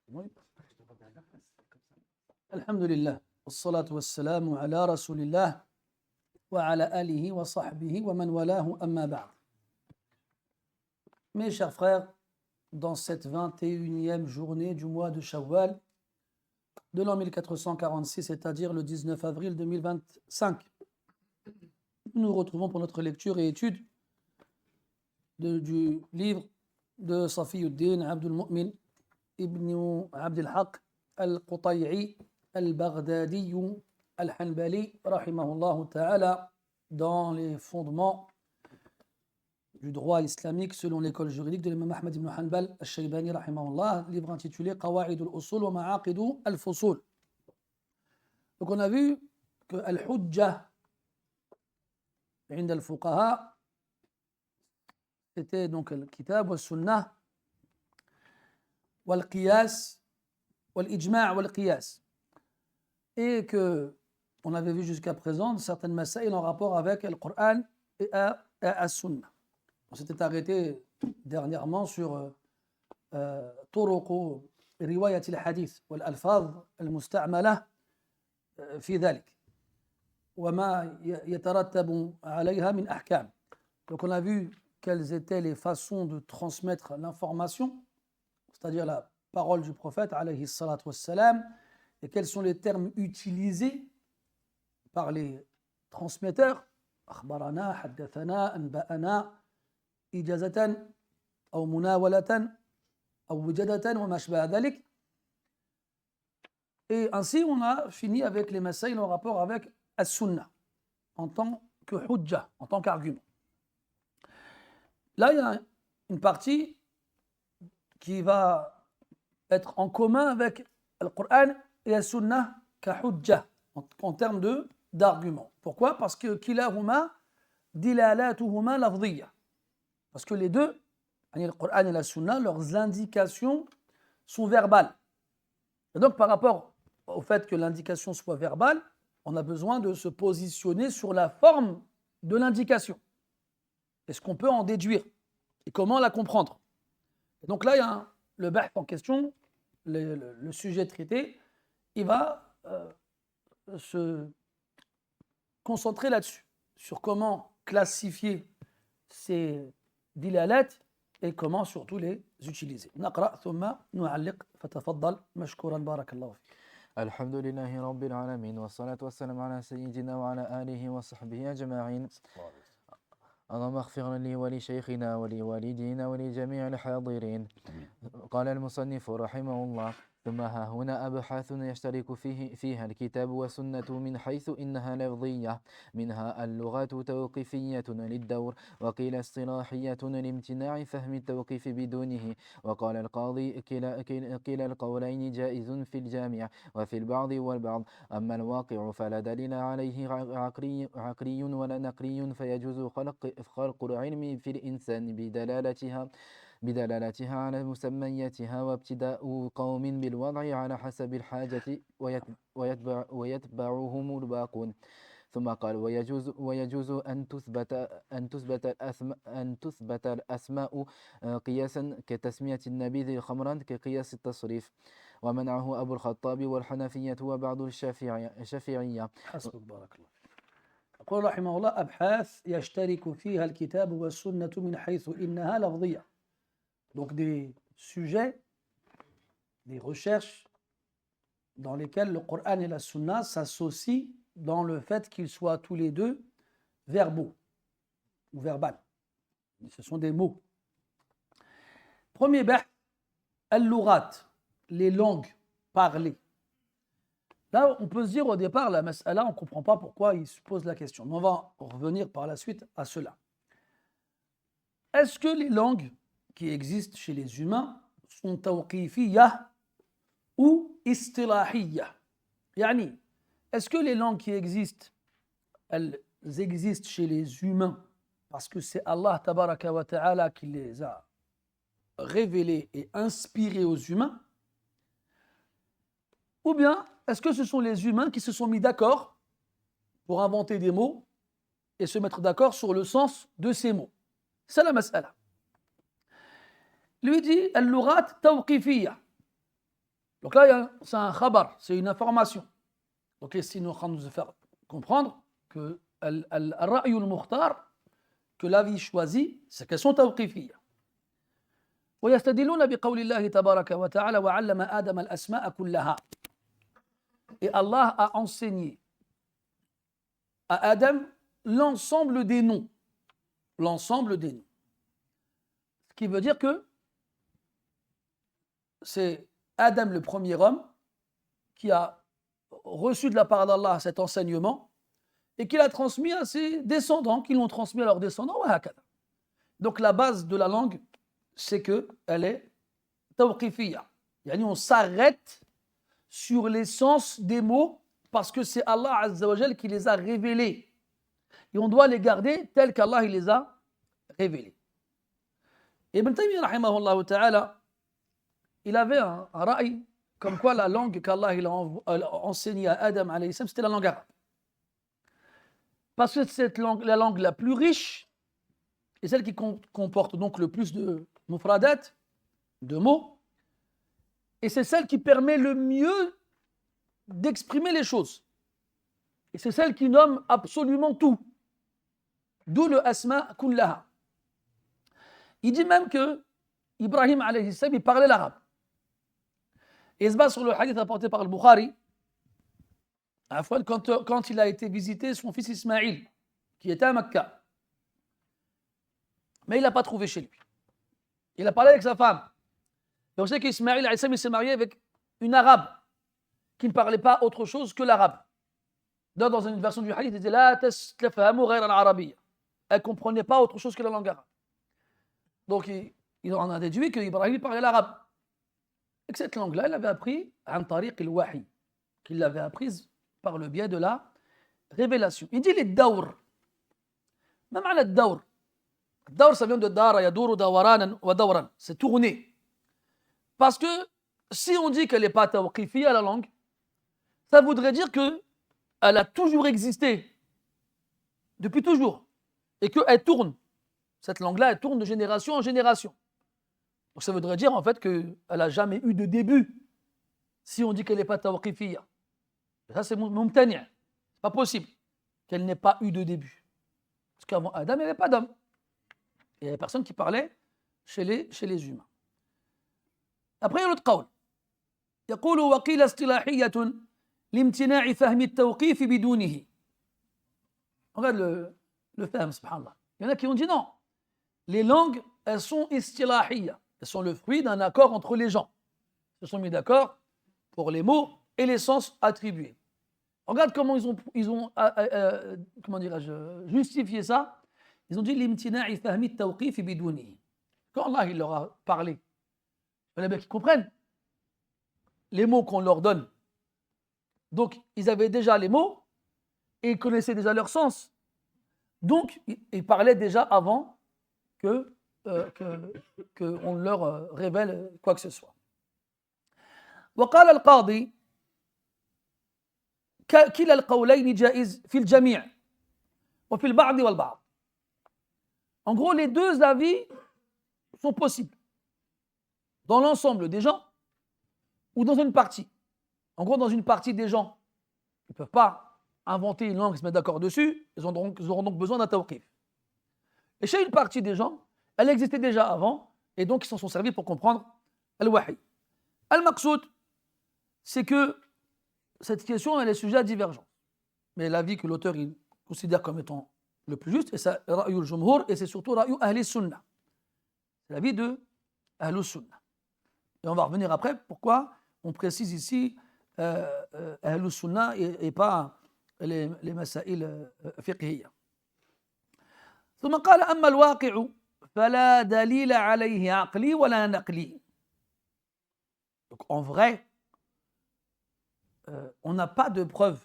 Oui. Alhamdulillah. Wassalatu wassalamu ala rasulillah wa ala alihi wa sahbihi wa man walahu amma ba'd. Mes chers frères, dans cette 21e journée du mois de Shawwal de l'an 1446, c'est-à-dire le 19 avril 2025, nous nous retrouvons pour notre lecture et étude du livre de Safiyuddin Abdul Mu'min ibn Abdul Haq al-Qutay'i al-Baghdadi al-Hanbali rahimahullah ta'ala dans les fondements du droit islamique selon l'école juridique de l'imam Ahmad ibn Hanbal al-Shaybani rahimahullah, livre intitulé Qawa'id al-Usul wa Ma'aqid al-Fusul. Donc on a vu que al-Hujjah عند الفقهاء c'était donc le kitab wa sunnah wal qiyas wal ijma' wal qiyas, et que on avait vu jusqu'à présent certaines masaïl en rapport avec le Coran et la sunna. On s'était arrêté dernièrement sur طرق رواية الحديث والألفاظ المستعملة في ذلك وما يترتب عليها من أحكام. Donc on a vu quelles étaient les façons de transmettre l'information, c'est-à-dire la parole du prophète alayhi salatu wassalam, et quels sont les termes utilisés par les transmetteurs, akhbarana, haddathana, anba'ana, ijazatan, ou munawalatan, ou wujadatan, wa mashbaha dhalik. Et ainsi on a fini avec les masaïl en rapport avec as-sunnah en tant que hujjah, en tant qu'argument. Là, il y a une partie qui va être en commun avec le Coran et la Sunnah ka hujjah, en termes d'argument. Pourquoi? Parce que kilahuma dilalatuhuma lafdiyya. Parce que les deux, le Coran et la Sunnah, leurs indications sont verbales. Et donc, par rapport au fait que l'indication soit verbale, on a besoin de se positionner sur la forme de l'indication. Est-ce qu'on peut en déduire? Et comment la comprendre? Et donc là, il y a le bahth en question, le sujet traité, il va se concentrer là-dessus, sur comment classifier ces dilalat et comment surtout les utiliser. Naqra thumma nu'alliq fatafaddal mashkouran barakallahu fik. الحمد لله رب العالمين والصلاة والسلام على سيدنا وعلى آله وصحبه أجمعين. اللهم اغفر لي ولشيخنا ولوالدينا ولجميع الحاضرين. قال المصنف رحمه الله: ثم ها هنا أبحاث يشترك فيها الكتاب والسنة من حيث إنها لفظية، منها اللغة توقيفية للدور، وقيل اصطلاحية لامتناع فهم التوقيف بدونه، وقال القاضي كلا القولين جائز في الجامع وفي البعض والبعض. أما الواقع فلا دليل عليه عقلي ولا نقلي، فيجوز خلق العلم في الإنسان بدلالتها على مسمياتها، وابتداء قوم بالوضع على حسب الحاجة ويتبعهم الباقون. ثم قال: ويجوز أن تثبت الأسماء قياسا كتسمية النبيذ خمرا كقياس التصريف، ومنعه أبو الخطاب والحنفية وبعض الشافعية. حسبك بارك الله. يقول رحمه الله: أبحاث يشترك فيها الكتاب والسنة من حيث إنها لفظية. Donc des sujets, des recherches dans lesquelles le Coran et la Sunna s'associent dans le fait qu'ils soient tous les deux verbaux ou verbal. Ce sont des mots. Premier bahth, al-lughat, les langues parlées. Là, on peut se dire au départ, la mas'ala, on ne comprend pas pourquoi il se pose la question. Mais on va revenir par la suite à cela. Est-ce que les langues qui existent chez les humains sont tawqifiyya ou istilahiyya? Yani, est-ce que les langues qui existent, elles existent chez les humains parce que c'est Allah tabaraka wa ta'ala qui les a révélées et inspirées aux humains? Ou bien, est-ce que ce sont les humains qui se sont mis d'accord pour inventer des mots et se mettre d'accord sur le sens de ces mots? C'est la mas'ala. Lui dit al-lughat tawqifiyya. Donc là, c'est un khabar, c'est une information. Donc ici, nous allons nous faire comprendre que al-ra'yu al-mukhtar, que l'avis choisi, c'est qu'elles sont tawqifiyya. ويستدلون بقول الله تبارك وتعالى وعلم آدم الأسماء كلها. Et Allah a enseigné à Adam l'ensemble des noms. L'ensemble des noms. Ce qui veut dire que c'est Adam le premier homme qui a reçu de la part d'Allah cet enseignement et qui l'a transmis à ses descendants, qui l'ont transmis à leurs descendants. Donc la base de la langue, c'est qu'elle est tawqifiyya. On s'arrête sur l'essence des mots parce que c'est Allah Azza wa Jal qui les a révélés. Et on doit les garder tels qu'Allah il les a révélés. Ibn Taymiyyah, rahimahullah ta'ala, il avait un ra'i comme quoi la langue qu'Allah il a enseignée à Adam alayhi salam, c'était la langue arabe. Parce que c'est la langue la plus riche et celle qui comporte donc le plus de mufradat, de mots, et c'est celle qui permet le mieux d'exprimer les choses. Et c'est celle qui nomme absolument tout. D'où le asma kullaha. Il dit même que Ibrahim alayhi salam, il parlait l'arabe. Et il se base sur le hadith rapporté par le Bukhari, quand il a été visiter son fils Ismaïl, qui était à Mecca. Mais il n'a pas trouvé chez lui. Il a parlé avec sa femme. Et on sait qu'Ismaïl alayhi salam, il s'est marié avec une arabe qui ne parlait pas autre chose que l'arabe. Dans une version du hadith, il disait La tafhamu ghayra al-arabiyya. Elle ne comprenait pas autre chose que la langue arabe. Donc il en a déduit qu'Ibrahim parlait l'arabe. Et que cette langue-là, il l'avait appris an tariq al-wahi, qu'il l'avait apprise par le biais de la révélation. Il dit les dawr. Même à la dawr. Dawr, ça vient de dara, yaduru dawaranan wa dawran. C'est tourner. Parce que si on dit qu'elle n'est pas tawqifiyya à la langue, ça voudrait dire qu'elle a toujours existé, depuis toujours, et qu'elle tourne. Cette langue-là, elle tourne de génération en génération. Donc ça voudrait dire en fait qu'elle n'a jamais eu de début, si on dit qu'elle n'est pas tawqifiyya. Ça c'est mumtani', c'est pas possible qu'elle n'ait pas eu de début. Parce qu'avant Adam, il n'y avait pas d'homme. Il y avait personne qui parlait chez les humains. Après, il y a l'autre qawl. يقول وقيل اصطلاحية لامتناع فهم التوقيف بدونه. Regarde le fahm, subhanallah. Il y en a qui ont dit non. Les langues, elles sont istilahiyya. Elles sont le fruit d'un accord entre les gens. Ils se sont mis d'accord pour les mots et les sens attribués. Regarde comment ils ont comment dirais-je, justifié ça. Ils ont dit l'imtina'i fahmi at-tawqif biduni. Quand Allah il leur a parlé, il fallait bien qu'ils comprennent les mots qu'on leur donne. Donc, ils avaient déjà les mots et ils connaissaient déjà leur sens. Donc, ils parlaient déjà avant qu'on leur révèle quoi que ce soit. وقال القاضي كلا القولين جائز في الجميع وفي البعض والبعض. En gros, les deux avis sont possibles dans l'ensemble des gens ou dans une partie. En gros, dans une partie des gens, ils ne peuvent pas inventer une langue et se mettre d'accord dessus, ils auront donc besoin d'un tawqif. Et chez une partie des gens, elle existait déjà avant, et donc ils s'en sont servis pour comprendre al-wahi. Al-maqsoud, c'est que cette question, elle est sujet à divergence. Mais l'avis que l'auteur il considère comme étant le plus juste, et c'est ra'yu al-jumhur, et c'est surtout ra'yu ahli sunnah. C'est l'avis de ahli sunnah. Et on va revenir après, pourquoi on précise ici ahli sunnah et pas les masail fiqhiyya. ثم قال أما الواقع فلا دليل عليه عقلي ولا نقلي. Donc en vrai, on n'a pas de preuve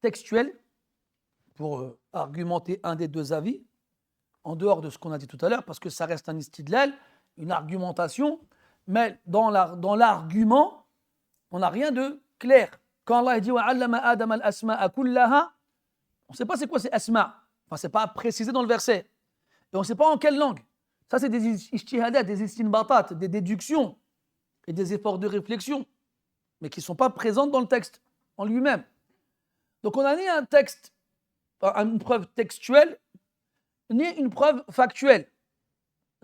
textuelle pour argumenter un des deux avis, en dehors de ce qu'on a dit tout à l'heure, parce que ça reste un istidlal, une argumentation, mais dans l'argument, on n'a rien de clair. Quand Allah dit « Wa'allama Adam al-asma'a kullaha », on ne sait pas c'est quoi ces asma'. Enfin, ce n'est pas précisé dans le verset. Et on ne sait pas en quelle langue. Ça, c'est des ijtihadat, des istinbatat, des déductions. et des efforts de réflexion, mais qui ne sont pas présents dans le texte en lui-même. Donc on a ni un texte, une preuve textuelle, ni une preuve factuelle,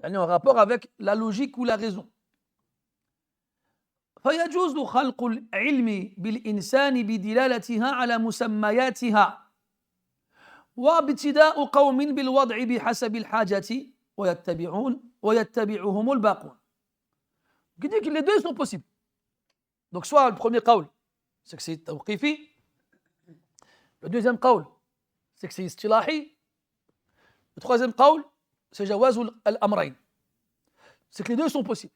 en rapport avec la logique ou la raison. فيجوز خلق العلم بالإنسان بدلالتها على مسمياتها وابتداء قوم بالوضع بحسب الحاجة ويتبعهم الباقون. Il dit que les deux sont possibles. Donc soit le premier qawl, c'est que c'est tawqifi. Le deuxième qawl, c'est que c'est istilahi. Le troisième qawl, c'est jawaz al-amrayn. C'est que les deux sont possibles.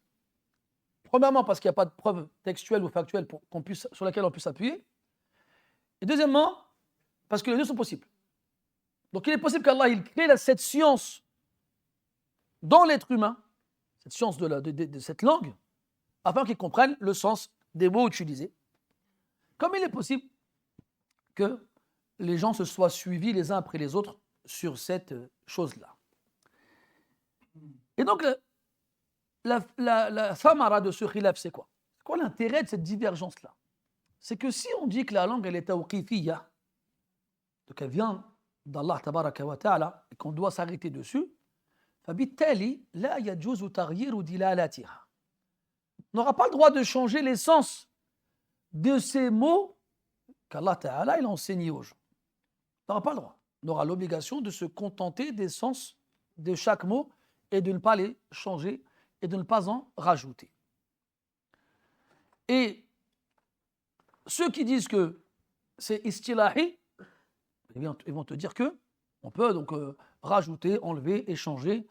Premièrement, parce qu'il n'y a pas de preuve textuelle ou factuelle sur laquelle on puisse s'appuyer. Et deuxièmement, parce que les deux sont possibles. Donc il est possible qu'Allah il crée cette science dans l'être humain, cette science de cette langue, afin qu'il comprenne le sens des mots utilisés. Comme il est possible que les gens se soient suivis les uns après les autres sur cette chose-là. Et donc, la thamara de ce khilaf, c'est quoi? C'est quoi l'intérêt de cette divergence-là? C'est que si on dit que la langue, elle est tawqifiyya, donc elle vient d'Allah tabaraka wa ta'ala, et qu'on doit s'arrêter dessus, فبالتالي لا يجوز تغيير دلالاتها. On n'aura pas le droit de changer les sens de ces mots qu'Allah ta'ala il a enseignés aux gens. On n'aura pas le droit. On aura l'obligation de se contenter des sens de chaque mot et de ne pas les changer et de ne pas en rajouter. Et ceux qui disent que c'est istilahi, ils vont te dire que on peut donc rajouter, enlever, échanger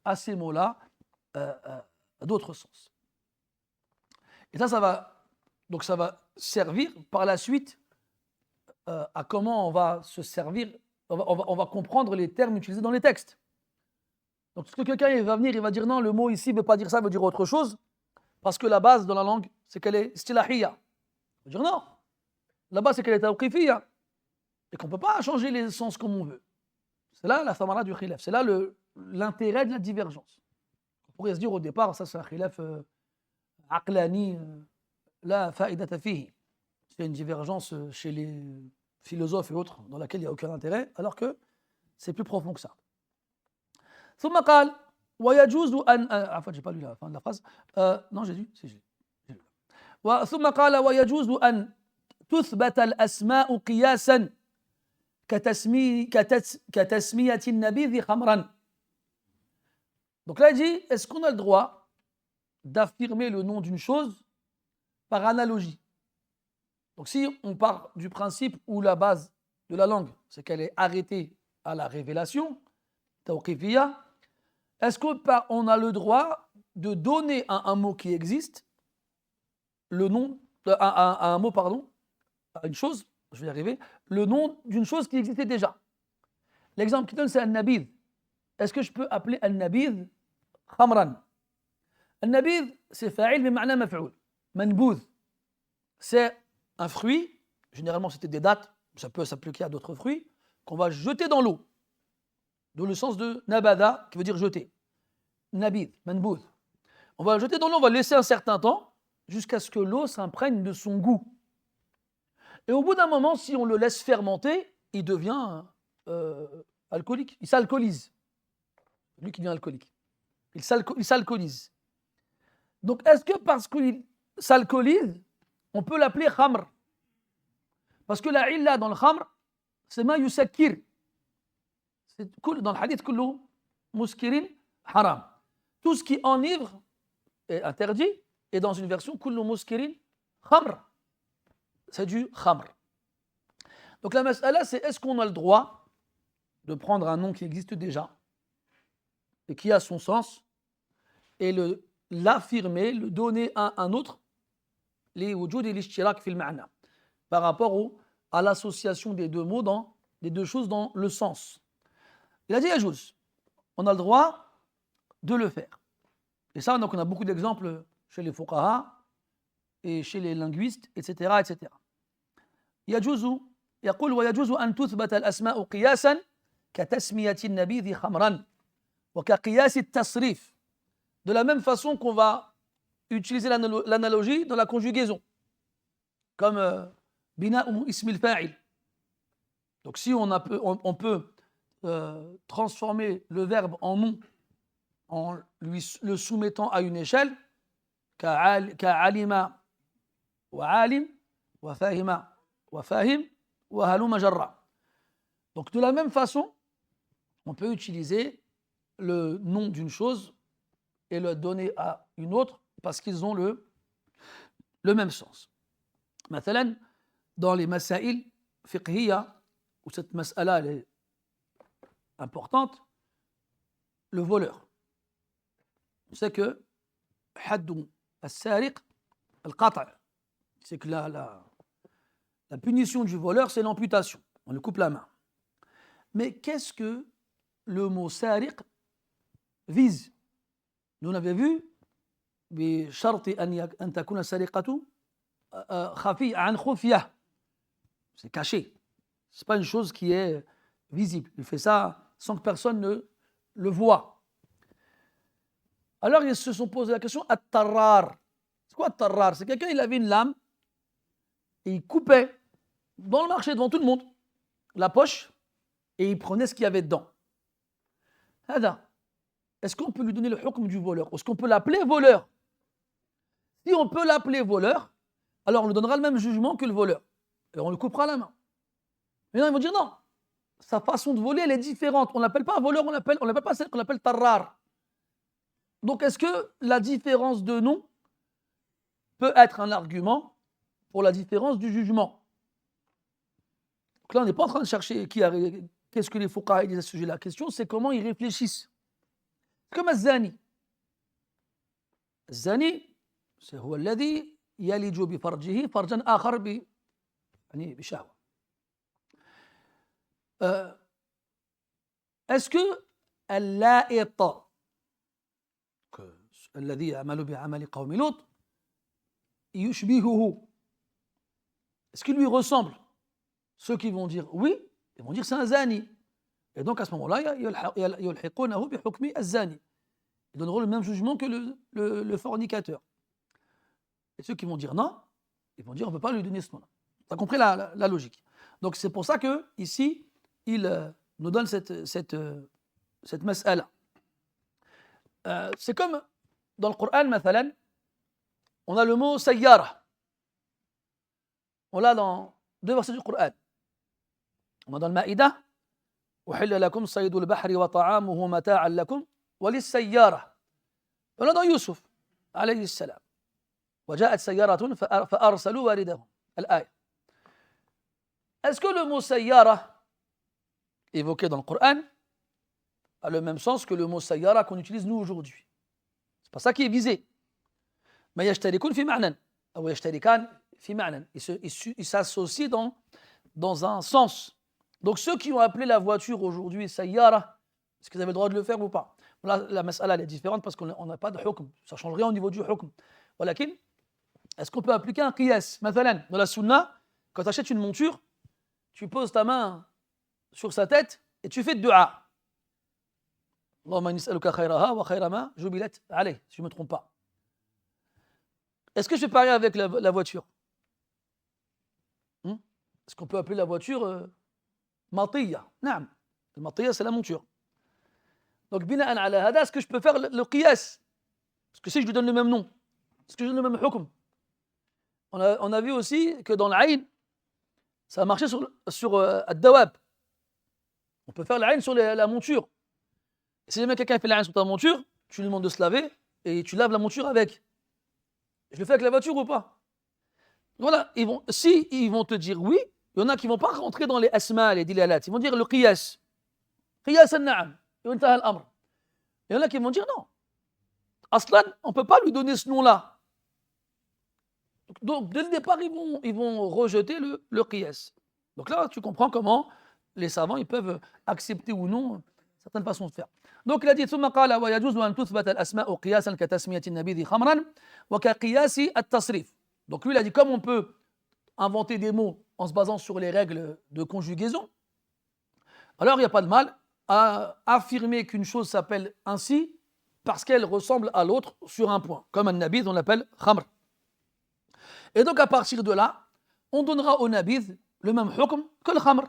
à ces mots-là d'autres sens. Et ça va servir par la suite à comment on va se servir, on va comprendre les termes utilisés dans les textes. Donc, ce que quelqu'un va venir, il va dire non, le mot ici ne veut pas dire ça, il veut dire autre chose, parce que la base dans la langue, c'est qu'elle est istilahiyya. Il va dire non, la base, c'est qu'elle est tawqifiyya, et qu'on ne peut pas changer les sens comme on veut. C'est là la thamara du khilaf, c'est là l'intérêt de la divergence. On pourrait se dire au départ, ça c'est un khilaf aqlani, la fa'idata fihi. C'est une divergence chez les philosophes et autres dans laquelle il n'y a aucun intérêt, alors que c'est plus profond que ça. ثم قال ويجوز أن عفوا j'ai pas lu la fin de la phrase non j'ai lu si j'ai lu ثم قال ويجوز أن تثبت الأسماء قياسا كتسمية النبيذ خمرا. Donc là il dit est-ce qu'on a le droit d'affirmer le nom d'une chose par analogie? Donc si on part du principe où la base de la langue c'est qu'elle est arrêtée à la révélation tawqifiyya, est-ce qu'on a le droit de donner à un mot qui existe le nom, à un mot, pardon, à une chose, je vais y arriver, le nom d'une chose qui existait déjà? L'exemple qu'il donne, c'est al-nabidh. Est-ce que je peux appeler al-nabidh khamran? Al-nabidh, c'est fa'il, mais ma'na maf'oul. Manbouth, c'est un fruit, généralement c'était des dattes, ça peut s'appliquer à d'autres fruits, qu'on va jeter dans l'eau. D'où le sens de nabada, qui veut dire jeter. Nabid, manbouth. On va le jeter dans l'eau, on va le laisser un certain temps, jusqu'à ce que l'eau s'imprègne de son goût. Et au bout d'un moment, si on le laisse fermenter, il devient alcoolique. Il s'alcoolise. Lui qui devient alcoolique. Il s'alcoolise. Donc, est-ce que parce qu'il s'alcoolise, on peut l'appeler khamr? Parce que la illa dans le khamr, c'est ma yusakkir. Dans le hadith, kullu muskirin haram. Tout ce qui enivre est interdit, et dans une version, kullu muskirin khamr. C'est du khamr. Donc la mas'ala, c'est est-ce qu'on a le droit de prendre un nom qui existe déjà et qui a son sens et l'affirmer, le donner à un autre, les wujud et l'ishtirak fil ma'na, par rapport à l'association des deux mots, des deux choses dans le sens. Il a dit yajouz, on a le droit de le faire. Et ça, donc, on a beaucoup d'exemples chez les fuqaha et chez les linguistes, etc. etc. يجوز يقول ويجوز أن تثبت الأسماء قياسا كتسمية النبيذ خمرا وكقياس التصريف. De la même façon qu'on va utiliser l'analogie dans la conjugaison, comme bina ou ismil fa'il. Donc si on peut transformer le verbe en nom en le soumettant à une échelle, ka'alima wa alim wa fahima wa fahim wa haluma jarra. Donc de la même façon, on peut utiliser le nom d'une chose et le donner à une autre parce qu'ils ont le même sens. Mathalan, dans les masail fiqhiyya, où cette mas'ala elle est importante, le voleur. On sait que haddu as-sariq al-qata', c'est que la punition du voleur, c'est l'amputation. On lui coupe la main. Mais qu'est-ce que le mot sariq vise? Nous on avait vu بشرط أن تكون السرقة خفية عن خفية. C'est caché. Ce n'est pas une chose qui est visible. Il fait ça sans que personne ne le voie. Alors ils se sont posé la question, at-tarrar. C'est quoi at-tarrar? C'est quelqu'un, il avait une lame et il coupait dans le marché devant tout le monde la poche et il prenait ce qu'il y avait dedans. Est-ce qu'on peut lui donner le hukm du voleur? Est-ce qu'on peut l'appeler voleur? Si on peut l'appeler voleur, alors on lui donnera le même jugement que le voleur. Et on lui coupera la main. Mais non, ils vont dire non. Sa façon de voler, elle est différente. On ne l'appelle pas voleur, on l'appelle pas celle qu'on appelle tarrar. Donc est-ce que la différence de nom peut être un argument pour la différence du jugement? Donc là, on n'est pas en train de chercher qu'est-ce que les fuqaha disent à ce sujet. La question, c'est comment ils réfléchissent. Comme الزاني. الزاني هو الذي يلج بفرجه فرجا آخر بشهوة. Est-ce que اللائط الذي يعمل بعمل قوم لوط يشبهه, est-ce qu'il lui ressemble? Ceux qui vont dire oui, ils vont dire c'est un zani. Et donc à ce moment-là, يلحقونه بحكم الزاني. Ils donneront le même jugement que le fornicateur. Et ceux qui vont dire non, ils vont dire on ne peut pas lui donner ce nom-là. Tu as compris la logique. Donc c'est pour ça que ici, il nous donne cette mas'ala. C'est comme dans le Coran, mathalan, on a le mot sayyara. On l'a dans 2 versets du Coran. On a dans le Maïda, أحل لكم صيد البحر وطعامه متاعا لكم وللسيارة. On l'a dans Yusuf عليه السلام. وجاءت سيارة فأرسلوا واردهم. الآية. Est-ce que le mot sayyara évoqué dans le Coran a le même sens que le mot sayyara qu'on utilise nous aujourd'hui? C'est pas ça qui est visé. Mais يشتركون في معنى أو يشتركان في معنى. Ils s'associent dans un sens. Donc ceux qui ont appelé la voiture aujourd'hui sayyara, est-ce qu'ils avaient le droit de le faire ou pas? Là, la mas'ala elle est différente parce qu'on n'a pas de hukm. Ça ne change rien au niveau du hukm. Walakin, est-ce qu'on peut appliquer un qiyas? Mathalan, dans la sunna, quand tu achètes une monture, tu poses ta main sur sa tête et tu fais dua. Allahumma inni as'aluka khayraha wa khayra ma jubilat alayh, si je ne me trompe pas. Est-ce que je fais pareil avec la voiture? Est-ce qu'on peut appeler la voiture matiya? Naam. Le matiya, c'est la monture. Donc, bina'an ala hada, est-ce que je peux faire le qiyas? Parce que si je lui donne le même nom, est-ce que je donne le même hukm? On a vu aussi que dans l'aïn, ça a marché sur ad-dawab. On peut faire l'aïn sur la monture. Et si jamais quelqu'un fait l'aïn sur ta monture, tu lui demandes de se laver et tu laves la monture avec. Je le fais avec la voiture ou pas? Voilà, ils vont te dire oui, il y en a qui ne vont pas rentrer dans les asma, les dilalat. Ils vont dire le qiyas. Qiyas al-na'am. Il y en a qui vont dire non. Aslan, on ne peut pas lui donner ce nom-là. Donc, dès le départ, ils vont rejeter le qiyas. Donc là, tu comprends comment les savants ils peuvent accepter ou non certaines façons de faire. Donc il a dit ثم قال ويجوز أن تثبت الأسماء قياسا كتسمية النبيذ خمرا وكقياس التصريف. Donc lui il a dit comme on peut inventer des mots en se basant sur les règles de conjugaison, alors il n'y a pas de mal à affirmer qu'une chose s'appelle ainsi parce qu'elle ressemble à l'autre sur un point. Comme un nabidh, on l'appelle khamr. Et donc à partir de là, on donnera au nabidh le même hukm que le khamr.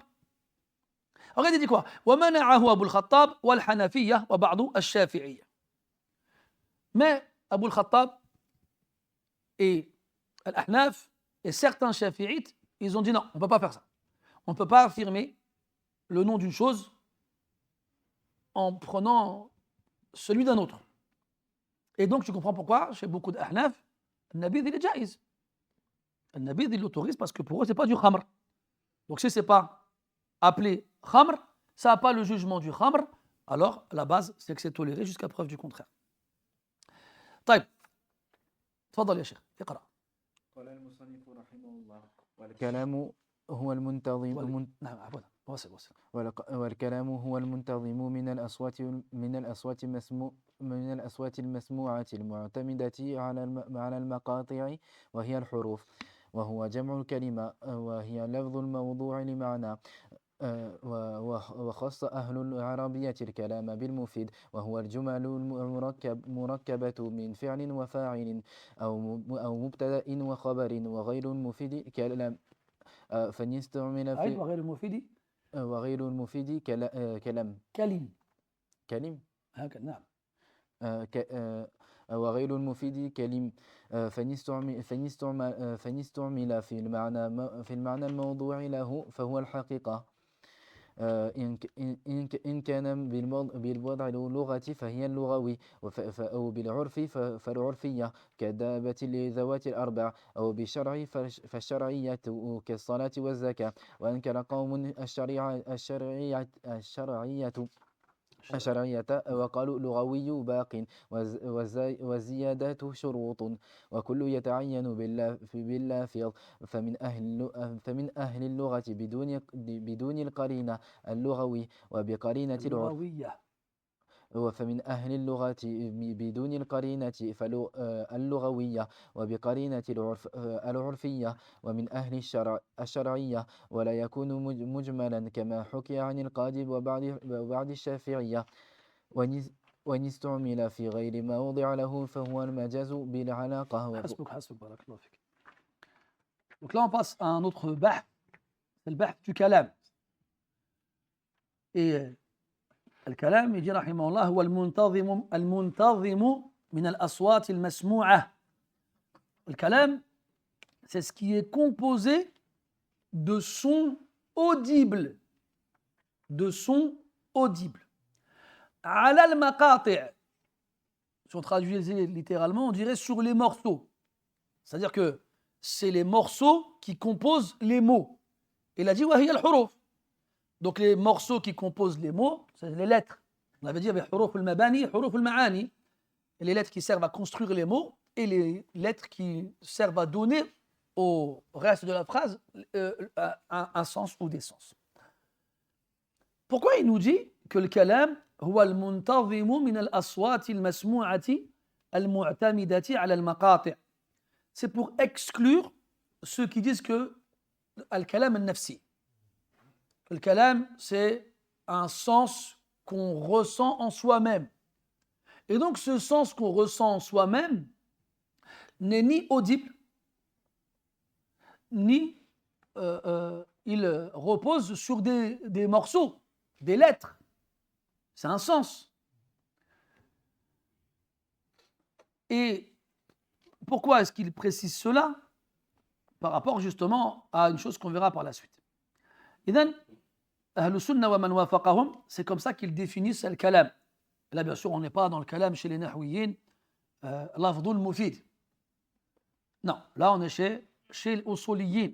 Regardez, il dit quoi? وَمَنَعَهُ أبو الخطاب والحنفية وبعض الشافعية. Mais Abu al-Khattab et Al-Ahnaf et certains chafi'ites, ils ont dit non, on ne peut pas faire ça. On ne peut pas affirmer le nom d'une chose en prenant celui d'un autre. Et donc tu comprends pourquoi, chez beaucoup d'Ahnaf, le nabidh il est jaïz. Le nabidh il l'autorise parce que pour eux, ce n'est pas du khamr. Donc si ce n'est pas appelé khamr, ça n'a pas le jugement du khamr, alors la base, c'est que c'est toléré jusqu'à preuve du contraire. طيب تفضل يا شيخ اقرأ. قال المصنف رحمه الله والكلام هو المنتظم نعم عفوا واصل والكلام هو المنتظم من الأصوات المسموعة المعتمدة على المقاطع وهي الحروف وهو جمع الكلمة وهي لفظ الموضوع لمعنى وخص أهل العربية الكلام بالمفيد وهو الجمل المركبة من فعل وفاعل أو مبتدأ وخبر وغير المفيد كلام فنستعمل في وغير المفيد كلم نعم وغير المفيد كلم فنستعمل في المعنى الموضوع له فهو الحقيقة إن كان بالوضع اللغة فهي اللغوي أو بالعرف فالعرفية كدابة لذوات الأربع أو بالشرع فالشرعية كالصلاة والزكاة وأنكر قوم الشرعية وقالوا لغوي باق وزيادات شروط وكل يتعين باللافظ فمن أهل اللغة بدون القرينة اللغوي وبقرينة اللغوية وفمن أهل اللغة بدون القرينة اللغوية وبقرينة العرفية ومن أهل الشرعية ولا يكون مجملا كما حكي عن القاضي وبعض الشافعية وإن استعمل في غير ما وضع له فهو المجاز بالعلاقة. حسبك بارك الله فيك. Donc là on passe à un autre bahth, c'est le bahth du kalam. Et الكلام يجي رحمه الله هو المنتظم من الأصوات المسموعة. الكلام c'est ce qui est composé de sons audibles, على المقاطع. Si on traduit littéralement, on dirait sur les morceaux. C'est-à-dire que c'est les morceaux qui composent les mots. Il a dit وهي الحروف. Donc les morceaux qui composent les mots, c'est les lettres. On avait dit avec huruf al-mabani, huruf al-ma'ani. Les lettres qui servent à construire les mots et les lettres qui servent à donner au reste de la phrase un sens ou des sens. Pourquoi il nous dit que le kalam هو المنتظم من الأصوات المسموعة المعتمدة على المقاطع. C'est pour exclure ceux qui disent que al-kalam al-nafsi. Le kalam, c'est un sens qu'on ressent en soi-même. Et donc, ce sens qu'on ressent en soi-même n'est ni audible, ni il repose sur des morceaux, des lettres. C'est un sens. Et pourquoi est-ce qu'il précise cela? Par rapport justement à une chose qu'on verra par la suite. إذن أهل السنة ومن وافقهم, c'est comme ça qu'ils définissent le kalam. Là, bien sûr, on n'est pas dans le kalam chez les nahwiyin, lafdul mufid. Non, là, on est chez les usuliyin.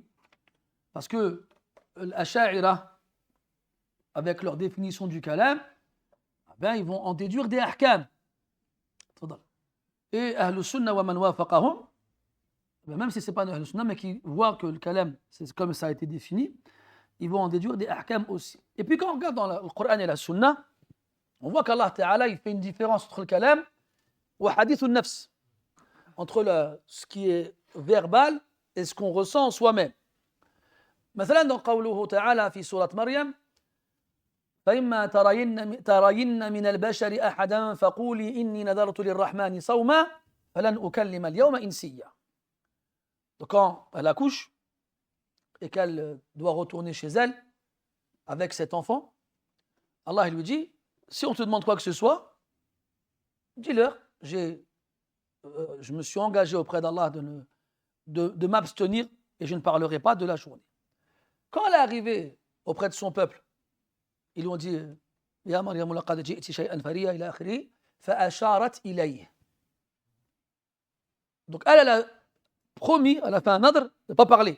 Parce que l'asha'ira, avec leur définition du kalam, ben, ils vont en déduire des ahkam. Et Ahl Sunna wa man wafaqahum, même si ce n'est pas Ahl Sunna, mais qui voient que le kalam, c'est comme ça a été défini, ils vont en déduire des ahkam aussi. Et puis quand on regarde dans le Coran et la Sunna, on voit qu'Allah Ta'ala, il fait une différence entre le kalam ou hadith al-nafs, entre ce qui est verbal et ce qu'on ressent en soi-même. مثلا dans قوله تعالى في سورة مريم فإما ترين من البشر أحدا فقولي إني نذرت للرحمن صوما فلن أكلم اليوم إنسيا. Donc quand elle accouche et qu'elle doit retourner chez elle avec cet enfant, Allah lui dit, si on te demande quoi que ce soit, dis-leur, je me suis engagé auprès d'Allah de m'abstenir et je ne parlerai pas de la journée. Quand elle est arrivée auprès de son peuple, ils lui ont dit Ya Maryam laqad ji'ti shay'an fariya ila akhiri fa asharat ilayhi. Donc elle a promis, elle a fait un nadr de ne pas parler.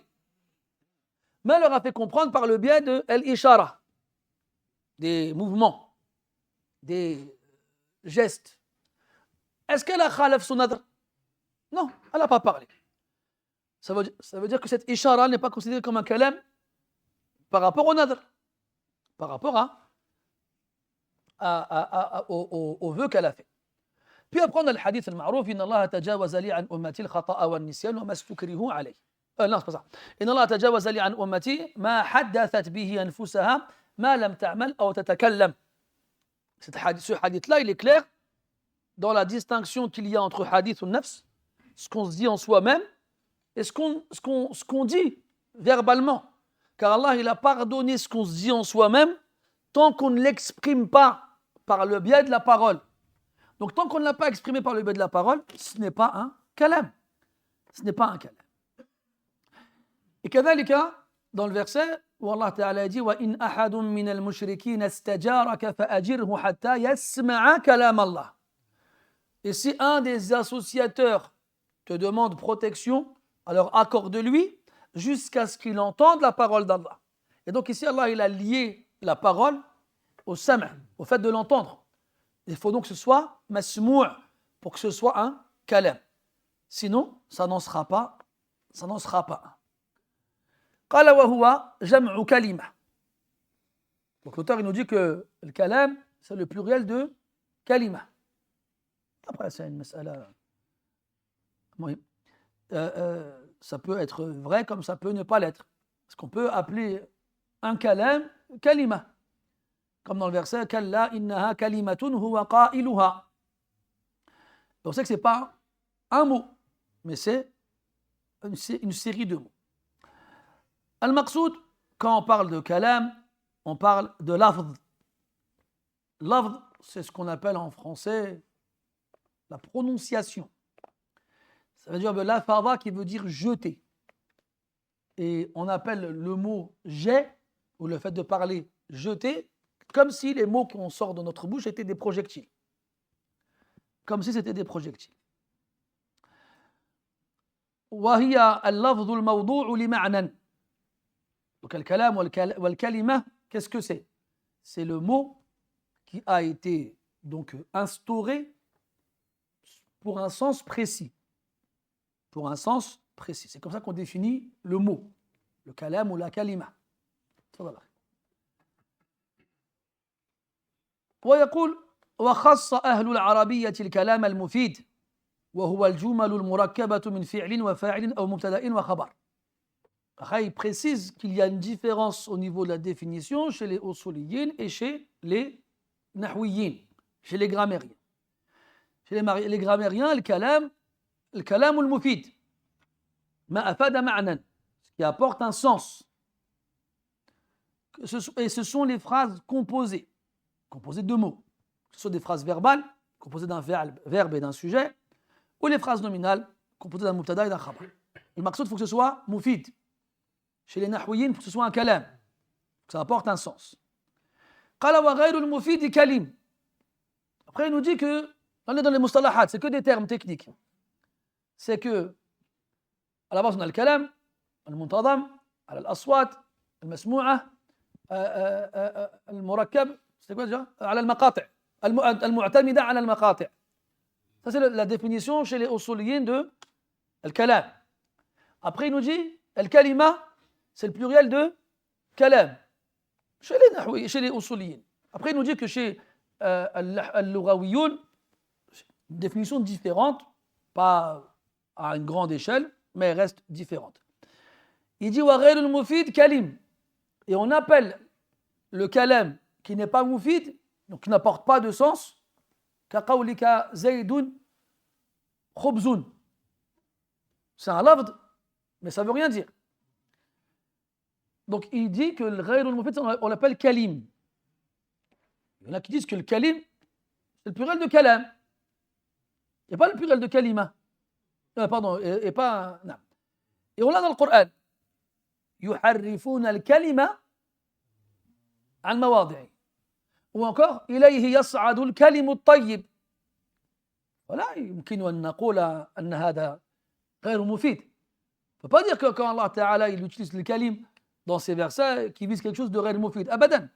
Mais elle leur a fait comprendre par le biais de l'ishara, des mouvements, des gestes. Est-ce qu'elle a khalaf son nadr? Non, elle n'a pas parlé. Ça veut dire que cette ishara n'est pas considérée comme un kalam par rapport au nadr, par rapport au vœu qu'elle a fait. Puis après on a le hadith al-ma'rouf Inna Allah tajawaza li an ummati al-khata'a wa an-nisyan wa ma stukrihu alayh. Non, c'est pas ça. Inna Allah tajawaza li an ummati ma haddathat bihi anfusaha ma lam ta'mal aw tatakallam. Ce hadith-là, il est clair dans la distinction qu'il y a entre hadith ou nafs, ce qu'on se dit en soi-même, et ce qu'on dit verbalement. Car Allah, il a pardonné ce qu'on se dit en soi-même tant qu'on ne l'exprime pas par le biais de la parole. Donc, tant qu'on ne l'a pas exprimé par le biais de la parole, ce n'est pas un kalam. Ce n'est pas un kalam. Et kadhalika, dans le verset où Allah Ta'ala dit وَإِنْ أَحَدٌ مِّنَ الْمُشْرِكِينَ اسْتَجَارَكَ فَأَجِرْهُ حَتَّى يَسْمَعَ كَلَامَ اللَّهِ. Et si un des associateurs te demande protection, alors accorde-lui jusqu'à ce qu'il entende la parole d'Allah. Et donc ici, Allah il a lié la parole au sam', au fait de l'entendre. Il faut donc que ce soit masmou' pour que ce soit un kalam. Sinon, ça n'en sera pas un. قال وهو جمع كلمة. Donc l'auteur il nous dit que le kalam c'est le pluriel de kalima. Après c'est une mas'ala. Ça peut être vrai comme ça peut ne pas l'être. Parce qu'on peut appeler un kalam kalima. Comme dans le verset Kalla innaha kalimatun huwa qailuha. On sait que ce n'est pas un mot, mais c'est une série de mots. Al-Maqsoud, quand on parle de kalam, on parle de lafz. Lafz, c'est ce qu'on appelle en français la prononciation. Ça veut dire lafadha qui veut dire jeter. Et on appelle le mot jet, ou le fait de parler jeter, comme si les mots qu'on sort de notre bouche étaient des projectiles. Comme si c'était des projectiles. وهي اللفظ الموضوع لمعنى. Donc le kalam ou le kalima, qu'est-ce que c'est? C'est le mot qui a été donc instauré pour un sens précis. Pour un sens précis. C'est comme ça qu'on définit le mot, le kalam ou la kalima. ويقول وخص أهل العربية الكلام المفيد وهو الجمل المركبة من فعل وفاعل أو مبتدأ وخبر. Après, il précise qu'il y a une différence au niveau de la définition chez les usuliyin et chez les nahwiyin, chez les grammairiens. Chez les grammairiens, le kalam ou le mufid, ma afada ma'nan, ce qui apporte un sens. Et ce sont les phrases composées de mots. Que ce soit des phrases verbales, composées d'un verbe et d'un sujet, ou les phrases nominales, composées d'un mubtada et d'un khabar. Le maqsoud, il faut que ce soit mufid. Chez les nahwiyin, il faut que ce soit un kalam, que ça apporte un sens. Qala wa ghayru al-mufid kalim. Après, il nous dit que, on est dans les mustalahat, c'est que des termes techniques. C'est que, à la base, on a le kalam, al-muntadam, al-aswat, al-masmou'a, al-murakkab, c'est quoi déjà? Al-maqati', al-mu'tamida ala al-maqati'. Ça, c'est la définition chez les usuliyin de al-kalam. Après, il nous dit, al-kalima, c'est le pluriel de kalam. Chez les nahwi, chez les usuliyin. Après, il nous dit que chez al-lughawiyoun, une définition différente, pas à une grande échelle, mais elle reste différente. Il dit wa ghayru al-mufid kalim. Et on appelle le kalam qui n'est pas moufid, donc qui n'apporte pas de sens, kaqawlika zaydun khubzun. C'est un lafd, mais ça ne veut rien dire. Donc il dit que le ghayr al-mufid, on l'appelle kalim. Il y en a qui disent que le kalim, c'est le pluriel de kalam. Il n'y a pas le pluriel de kalima. Pardon, et pas. Non. Et on l'a dans le Coran. يحرفون الكلمة عن مواضعه. Ou encore, إليه يصعد الكلم الطيب. ولا يمكن أن نقول أن هذا غير مفيد. On ne peut pas dire que quand Allah Ta'ala il utilise le kalim dans ces versets qui visent quelque chose de غير مفيد. Abadan.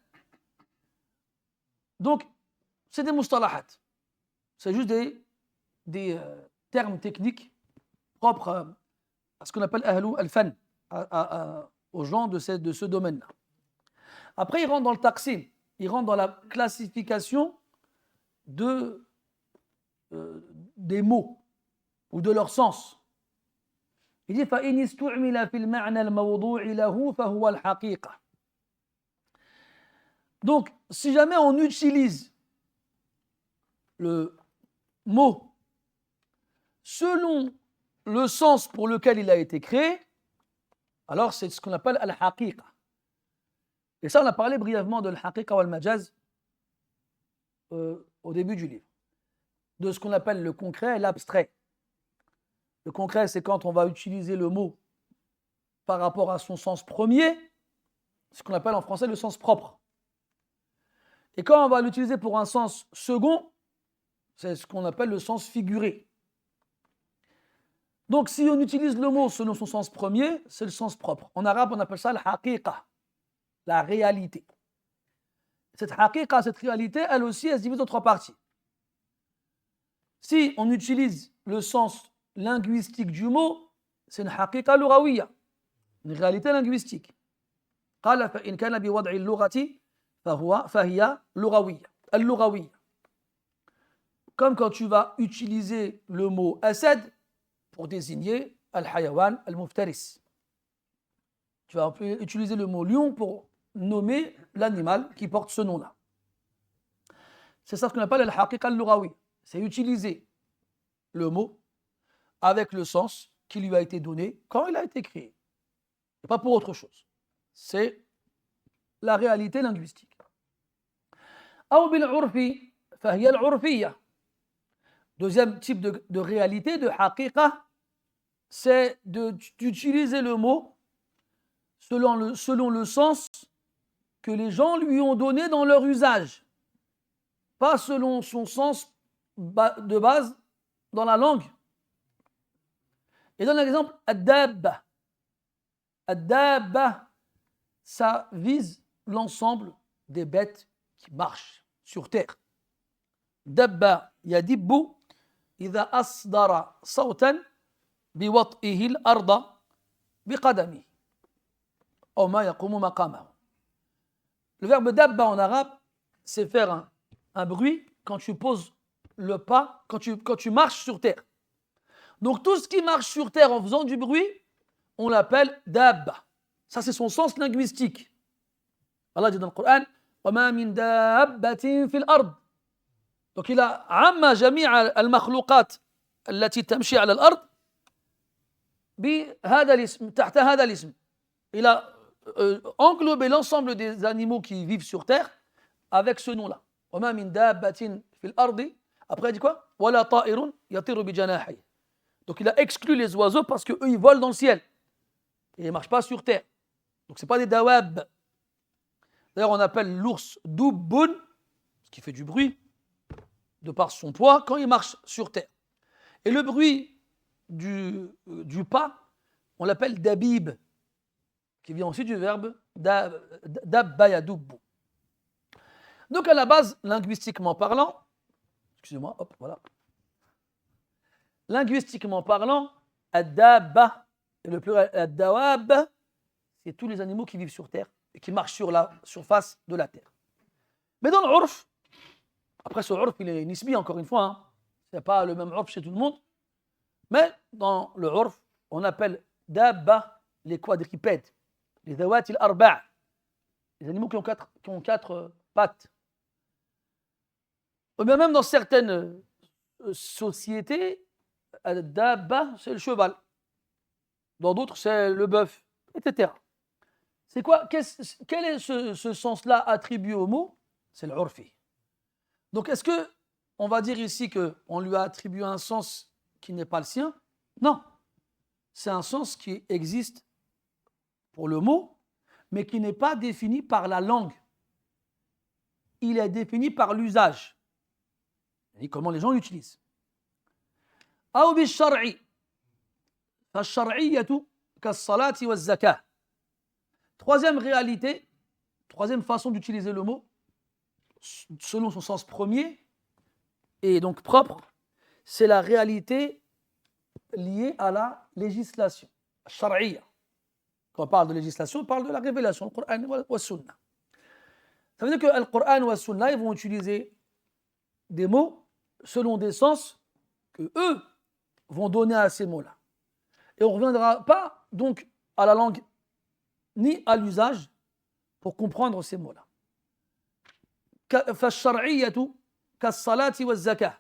Donc, c'est des mustalahat. C'est juste des termes techniques propres à ce qu'on appelle ahlou al-fan, aux gens de ce domaine-là. Après, il rentre dans le taqsim, il rentre dans la classification des mots ou de leur sens. Il dit فَإِنِ اسْتُعْمِلَ فِي الْمَعْنَى الْمَوْضُوعِ لَهُ فَهُوَ الْحَقِيقَةِ. Donc, si jamais on utilise le mot selon le sens pour lequel il a été créé, alors c'est ce qu'on appelle al-haqiqa. Et ça, on a parlé brièvement de al-haqiqa ou al-majaz au début du livre. De ce qu'on appelle le concret et l'abstrait. Le concret, c'est quand on va utiliser le mot par rapport à son sens premier, ce qu'on appelle en français le sens propre. Et quand on va l'utiliser pour un sens second, c'est ce qu'on appelle le sens figuré. Donc, si on utilise le mot selon son sens premier, c'est le sens propre. En arabe, on appelle ça la haqiqa, la réalité. Cette haqiqa, cette réalité, elle aussi, elle se divise en trois parties. Si on utilise le sens linguistique du mot, c'est une haqiqa lughawiyya, une réalité linguistique. قال فإن كان بوضع اللغة فهي لغوية اللغوية. Comme quand tu vas utiliser le mot asad pour désigner al-hayawan al-muftaris. Tu vas utiliser le mot lion pour nommer l'animal qui porte ce nom-là. C'est ça ce qu'on appelle al-haqiqa al-lughawi. C'est utiliser le mot avec le sens qui lui a été donné quand il a été créé. Et pas pour autre chose. C'est la réalité linguistique. أو بالعرف فهي العرفية. Deuxième type de réalité, de haqiqa, c'est d'utiliser le mot selon le sens que les gens lui ont donné dans leur usage, pas selon son sens de base dans la langue. Et donne l'exemple, ad-dabba. Ad-dabba, ça vise l'ensemble des bêtes qui marchent sur terre. Dabba yadibbu إذا أصدر صوتا بوطئه الأرض بقدمه أو ما يقوم مقامه. Le verbe dabba en arabe, c'est faire un bruit quand tu poses le pas, quand tu marches sur terre. Donc tout ce qui marche sur terre en faisant du bruit, on l'appelle dabba. Ça c'est son sens linguistique. Allah dit dans le Coran وَمَا مِن دَابَّةٍ فِي الْأَرْضِ. Donc il a عَمَّ جميع المخلوقات التي تمشي على الأرض بهذا الاسم تحت هذا الاسم. Il a englobé l'ensemble des animaux qui vivent sur terre avec ce nom-là. وَمَا مِن دَابَّةٍ فِي الْأَرْضِ. Après il dit quoi وَلَا طَائِرٌ يَطِيرُ بِجَنَاحِهِ. Donc il a exclu les oiseaux parce qu'eux ils volent dans le ciel. Et ils ne marchent pas sur terre. Donc ce n'est pas des dawab. D'ailleurs on appelle l'ours dubbun, ce qui fait du bruit, de par son poids, quand il marche sur terre. Et le bruit du pas, on l'appelle dabib, qui vient aussi du verbe dabba yadubbu. Donc à la base, linguistiquement parlant, excusez-moi, hop, voilà. Linguistiquement parlant, ad-dabba, et le pluriel ad-dawab, c'est tous les animaux qui vivent sur terre et qui marchent sur la surface de la terre. Mais dans le urf, après ce urf, il est nisbi encore une fois, hein. Ce n'est pas le même urf chez tout le monde, mais dans le urf, on appelle dabba les quadrupèdes, les dawat il arba', les animaux qui ont quatre pattes. Ou bien même dans certaines sociétés, Dabba, c'est le cheval. Dans d'autres, c'est le bœuf, etc. C'est quoi? Quel est ce sens-là attribué au mot? C'est l'urfi. Donc, est-ce qu'on va dire ici qu'on lui a attribué un sens qui n'est pas le sien? Non. C'est un sens qui existe pour le mot, mais qui n'est pas défini par la langue. Il est défini par l'usage. Et comment les gens l'utilisent. أو بالشرع فالشرعية كالصلاة والزكاة. Troisième réalité, troisième façon d'utiliser le mot, selon son sens premier, et donc propre, c'est la réalité liée à la législation. Shar'iyya. Quand on parle de législation, on parle de la révélation, le Coran et la Sunna. Ça veut dire que le Coran et la Sunna, ils vont utiliser des mots selon des sens que eux vont donner à ces mots-là. Et on ne reviendra pas donc à la langue ni à l'usage pour comprendre ces mots-là. فالشرعية كالصلاة والزكاة.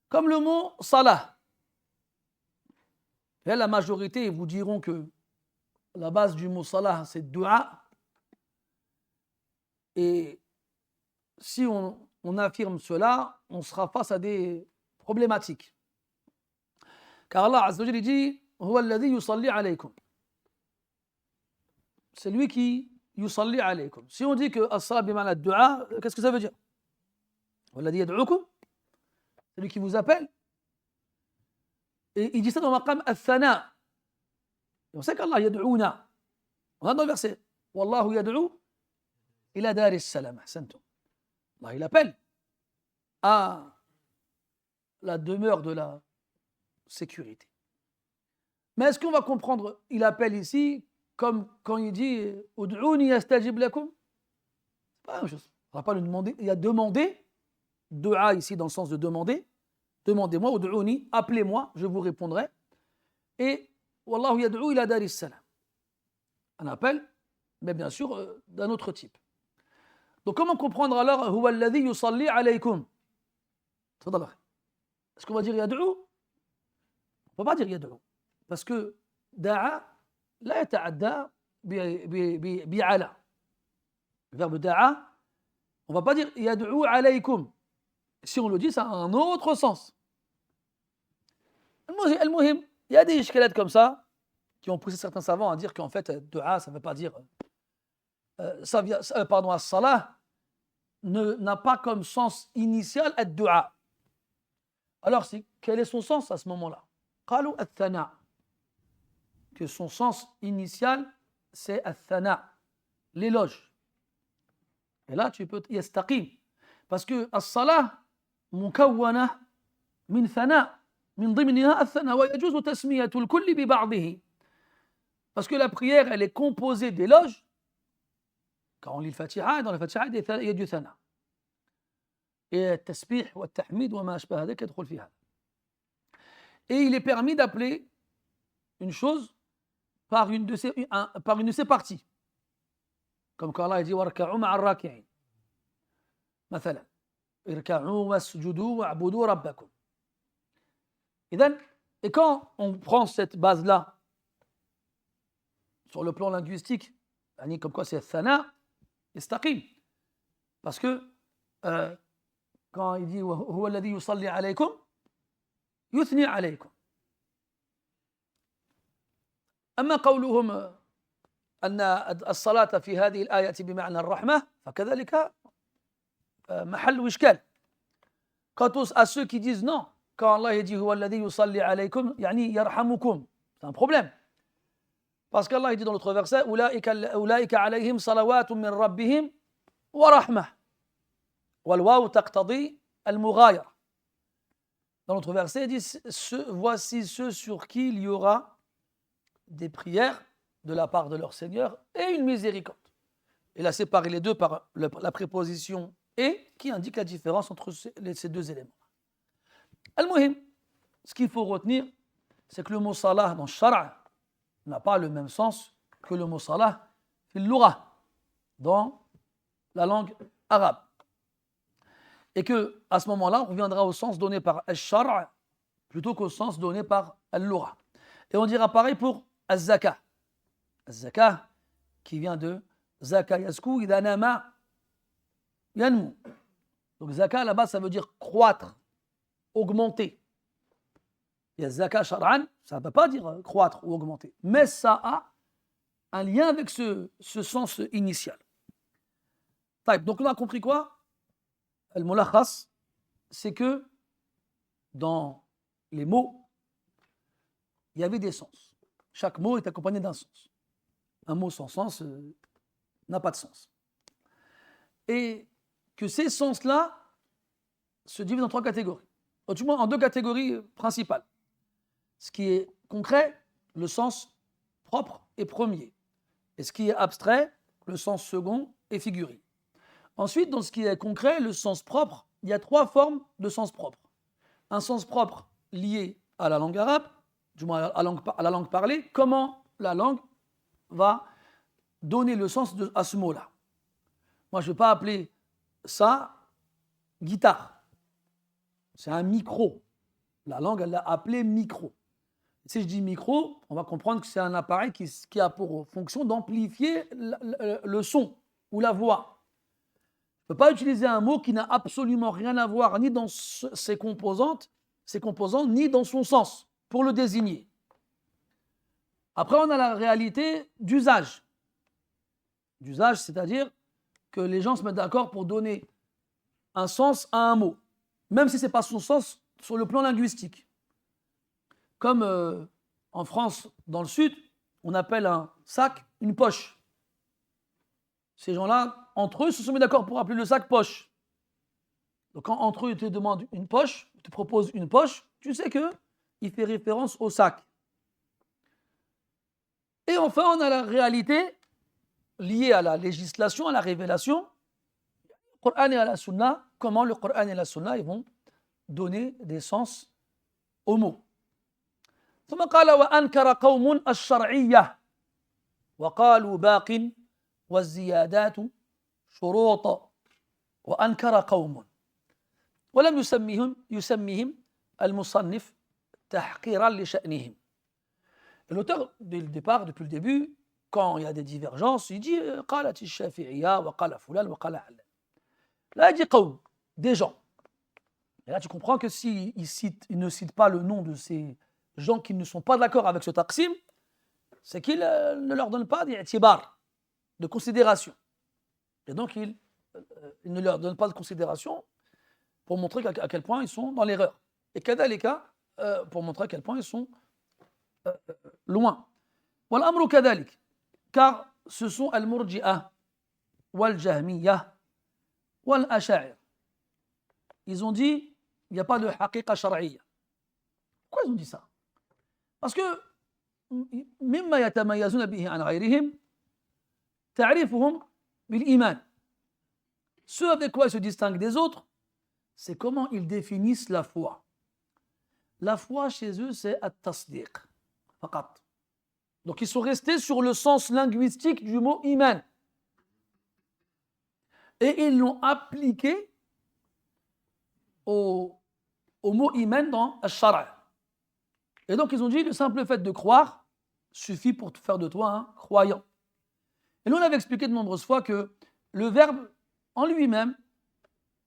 Comme le mot salah. Et la majorité vous diront que la base du mot salah, c'est dua. Et si on affirme cela, on sera face à des problématiques. Car Allah Azza wa Jalla dit هو الذي يصلي عليكم. C'est lui qui yusalli alaykum. Si on dit que as-salat bima'na ad-du'a, qu'est-ce que ça veut dire? Walladhi yad'ukum, c'est lui qui vous appelle. Et il dit ça dans le maqam al-thana. On sait qu'Allah yad'ouna. On a dans le verset Wallahu yad'u ila daris salam. Ahsantum. Allah il appelle à la demeure de la sécurité. Mais est-ce qu'on va comprendre, il appelle ici comme quand il dit Ud'ouni yastajib lakum? C'est pas la même chose. On ne va pas le demander. Il y a demandé, dua ici dans le sens de demander. Demandez-moi, Ud'ouni, appelez-moi, je vous répondrai. Et Wallahu yad'u ila daris salam. Un appel, mais bien sûr d'un autre type. Donc comment comprendre alors Huwa alladhi yusalli alaykum? Est-ce qu'on va dire yad'u? On ne peut pas dire yad'u. Parce que da'a لا يتعدى بعلى. Le verbe da'a, on ne va pas dire yad'u alaykum. Si on le dit, ça a un autre sens. Al-muhim, il y a des ishkalat comme ça qui ont poussé certains savants à dire qu'en fait, du'a, ça ne veut pas dire. Pardon, as-salah n'a pas comme sens initial ad-du'a. Alors, quel est son sens à ce moment-là? Qalu at-thana. Que son sens initial, c'est al-thana, l'éloge. Et là, tu peux yastaqim. Parce que as-salah mukawwana min thana, min dimniha al-thana, wa yajuzu tasmiyatu al-kulli bi ba'dihi. Parce que la prière, elle est composée d'éloges. Quand on lit le Fatiha, dans le Fatiha, il y a du thana. Et التسبيح والتحميد وما أشبه ذلك يدخل في هذا. Et il est permis d'appeler une chose par une de ses parties. Comme quand Allah dit وَارْكَعُوا مَعَ الرَّاكِعِينَ. مثلا اركعوا واسجدوا واعبدوا ربكم. Et quand on prend cette base-là sur le plan linguistique, comme quoi c'est thana, istaqim. Parce que quand il dit huwa alladhi yusalli alaykum, yuthni alaykum. أما قولهم أن الصلاة في هذه الآية بمعنى الرحمة فكذلك محل إشكال. Quant à ceux qui disent non, quand Allah dit huwa alladhi yusalli alaykum, yani yarhamukum, c'est un problème. Parce qu'Allah dit dans l'autre verset أولئك عليهم صلوات من ربهم ورحمة والواو تقتضي المغايرة. Dans l'autre verset, il dit voici ceux sur qui il y aura des prières de la part de leur Seigneur et une miséricorde. Il a séparé les deux par la préposition et qui indique la différence entre ces deux éléments. Al-Muhim, ce qu'il faut retenir, c'est que le mot salah dans Shara' n'a pas le même sens que le mot salah fil lugha, dans la langue arabe. Et qu'à ce moment-là, on reviendra au sens donné par al-shar' plutôt qu'au sens donné par al-lugha. Et on dira pareil pour al-zaka. Al-zaka, qui vient de zaka yasku idha nama yanmu. Donc zaka là-bas, ça veut dire croître, augmenter. Et zaka shar'an, ça ne veut pas dire croître ou augmenter. Mais ça a un lien avec ce sens initial. Donc on a compris quoi? Al-mulakhas, c'est que dans les mots, il y avait des sens. Chaque mot est accompagné d'un sens. Un mot sans sens n'a pas de sens. Et que ces sens-là se divisent en 3 catégories. Ou du moins en 2 catégories principales. Ce qui est concret, le sens propre et premier. Et ce qui est abstrait, le sens second et figuré. Ensuite, dans ce qui est concret, le sens propre, il y a 3 formes de sens propre. Un sens propre lié à la langue arabe, du moins à la langue parlée, comment la langue va donner le sens à ce mot-là. Moi, je ne vais pas appeler ça guitare. C'est un micro. La langue, elle l'a appelé micro. Si je dis micro, on va comprendre que c'est un appareil qui a pour fonction d'amplifier le son ou la voix. Je ne peux pas utiliser un mot qui n'a absolument rien à voir ni dans ses composants, ni dans son sens, pour le désigner. Après, on a la réalité d'usage. D'usage, c'est-à-dire que les gens se mettent d'accord pour donner un sens à un mot, même si ce n'est pas son sens sur le plan linguistique. Comme en France, dans le sud, on appelle un sac une poche. Ces gens-là, entre eux, se sont mis d'accord pour appeler le sac poche. Donc quand entre eux, ils te demandent une poche, ils te proposent une poche, tu sais qu'il fait référence au sac. Et enfin, on a la réalité liée à la législation, à la révélation. Le Coran et la Sunna, comment le Coran et la Sunna ils vont donner des sens aux mots. ثم قال وأنكر قوم الشرعية وقالوا باق والزيادات شروط وأنكر قوم ولم يسميهم المصنف تحقيرا لشأنهم. Et l'auteur, dès le départ, depuis le début, quand il y a des divergences, il dit قالت الشافعية وقال فلان وقال علان. Là, il dit قوم, des gens. Et là, tu comprends que s'il ne cite pas le nom de ces gens qui ne sont pas d'accord avec ce taqsim, c'est qu'il ne leur donne pas d'i'tibar, de considération. Et donc, il ne leur donne pas de considération pour montrer à quel point ils sont dans l'erreur. Et kadhalika, pour montrer à quel point ils sont loin. Wal amru kadhalik, car ce sont al-murji'ah, wal jahmiyah, wal asha'ir. Ils ont dit, il n'y a pas de haqiqa shar'iyya. Pourquoi ils ont dit ça? Parce que مما يتميزون به عن غيرهم تعريفهم بالإيمان. Ce avec quoi ils se distinguent des autres, c'est comment ils définissent la foi. La foi chez eux, c'est at-tasdiq. Faqat. Donc ils sont restés sur le sens linguistique du mot iman. Et ils l'ont appliqué au mot iman dans al-shara'. Et donc, ils ont dit, le simple fait de croire suffit pour faire de toi un croyant. Et nous, on avait expliqué de nombreuses fois que le verbe en lui-même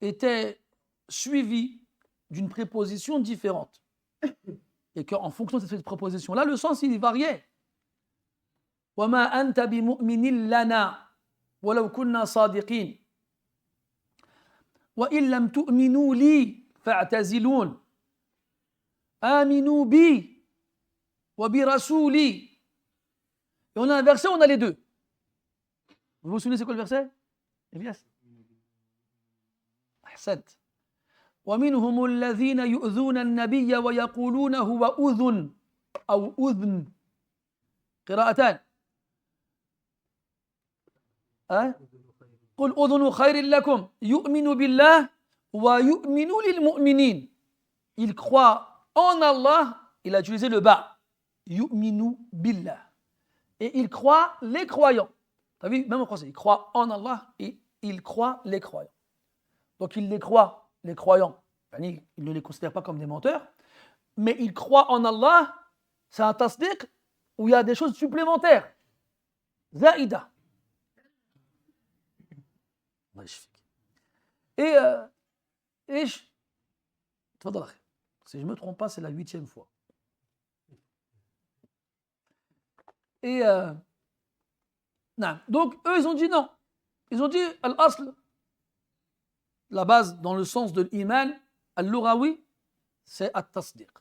était suivi d'une préposition différente. Et qu'en fonction de cette préposition-là, le sens, il variait. وَمَا أَنْتَ بِمُؤْمِنٍ لَنَا وَلَوْ كُنَّا صَادِقِينَ وَإِن لَمْ تُؤْمِنُوا لِي فَاعْتَزِلُونَ Aminu bi wa bi rasuli. Et on a un verset, on a les deux. Vous vous souvenez c'est quoi le verset, Elias? Ahsant. ومنهم الذين يؤذون النبي ويقولون هو أذن أو أذن. قراءتان. قل أذن خير لكم يؤمن بالله ويؤمن للمؤمنين. Il croit en Allah, il a utilisé le ba, yu'minu billah. Et il croit les croyants. Tu as vu, même en français, il croit en Allah et ils croient les croyants. Donc ils les croient, les croyants. Ils ne les considèrent pas comme des menteurs, mais ils croient en Allah, c'est un tasdiq où il y a des choses supplémentaires. Zaïda. Et si je ne me trompe pas, c'est la 8e fois. Et non. Donc eux, ils ont dit non. Ils ont dit al-asl, la base dans le sens de l'iman, al-lughawi, c'est at-tasdiq.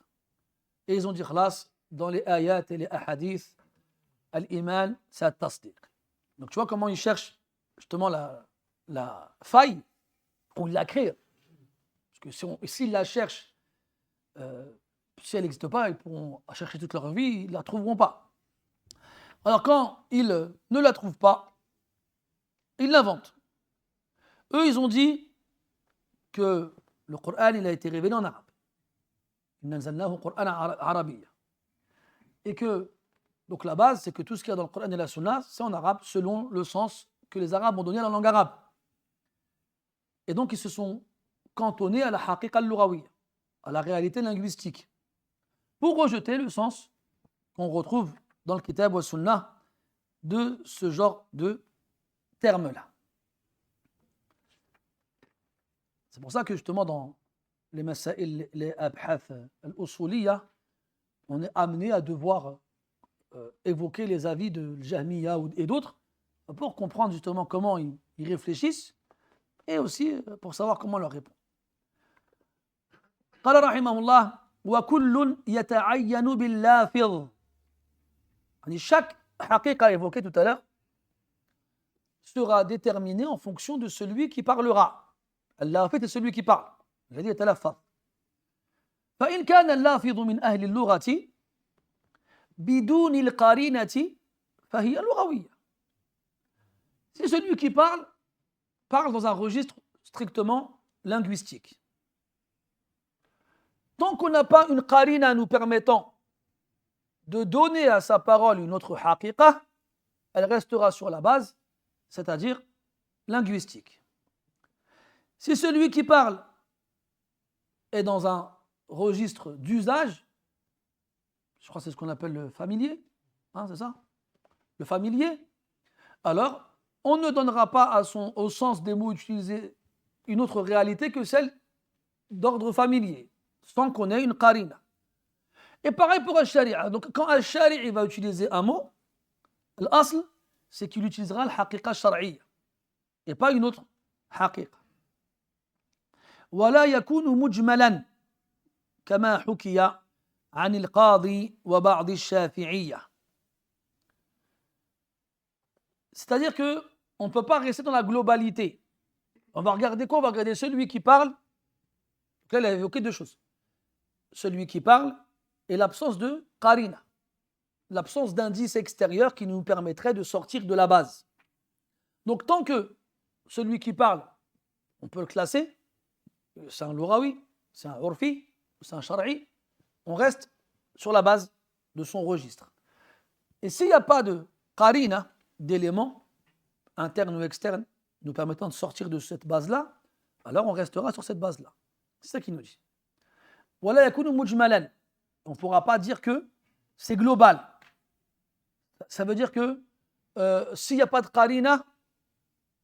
Et ils ont dit khlas, dans les ayats et les ahadiths, al-iman, c'est at-tasdiq. Donc tu vois comment ils cherchent justement la faille pour la créer. Parce que s'ils la cherchent, si elle n'existe pas, ils pourront chercher toute leur vie, ils ne la trouveront pas. Alors quand ils ne la trouvent pas, ils l'inventent. Eux, ils ont dit que le Coran, il a été révélé en arabe. Et que, donc la base, c'est que tout ce qu'il y a dans le Coran et la Sunna, c'est en arabe, selon le sens que les Arabes ont donné à la langue arabe. Et donc, ils se sont cantonnés à la haqiqa al-lughawi, à la réalité linguistique, pour rejeter le sens qu'on retrouve dans le Kitab wa Sunnah de ce genre de termes-là. C'est pour ça que justement dans les masaïl, les abhath al-usuliyya, on est amené à devoir évoquer les avis de Jahmiya et d'autres pour comprendre justement comment ils réfléchissent et aussi pour savoir comment leur répondre. قال رحمه الله وكل يتعين باللافظ. Chaque haqiqa évoquée tout à l'heure sera déterminé en fonction de celui qui parlera. اللافظ est celui qui parle. الذي يتلفظ. فإن كان اللافظ من أهل اللغة بدون القرينة فهي لغوية. Si celui qui parle dans un registre strictement linguistique. Tant qu'on n'a pas une qarina nous permettant de donner à sa parole une autre haqiqa, elle restera sur la base, c'est-à-dire linguistique. Si celui qui parle est dans un registre d'usage, je crois que c'est ce qu'on appelle le familier, c'est ça? Le familier, alors on ne donnera pas au sens des mots utilisés une autre réalité que celle d'ordre familier, sans qu'on ait une qarina. Et pareil pour al-shari'a. Donc quand al-shari'i va utiliser un mot, l'asl, c'est qu'il utilisera al-haqiqa shar'iyya et pas une autre haqiqa. ولا يكون مجملا كما حكي عن القاضي وبعض الشافعية. C'est-à-dire qu'on ne peut pas rester dans la globalité. On va regarder quoi? On va regarder celui qui parle. Donc là, il a évoqué deux choses. Celui qui parle et l'absence de qarina, l'absence d'indice extérieur qui nous permettrait de sortir de la base. Donc tant que celui qui parle, on peut le classer, c'est un lughawi, c'est un urfi, c'est un shar'i, on reste sur la base de son registre. Et s'il n'y a pas de qarina, d'éléments internes ou externes nous permettant de sortir de cette base-là, alors on restera sur cette base-là. C'est ça qu'il nous dit. Wala yakunu mujmalan. On ne pourra pas dire que c'est global. Ça veut dire que s'il n'y a pas de qarina,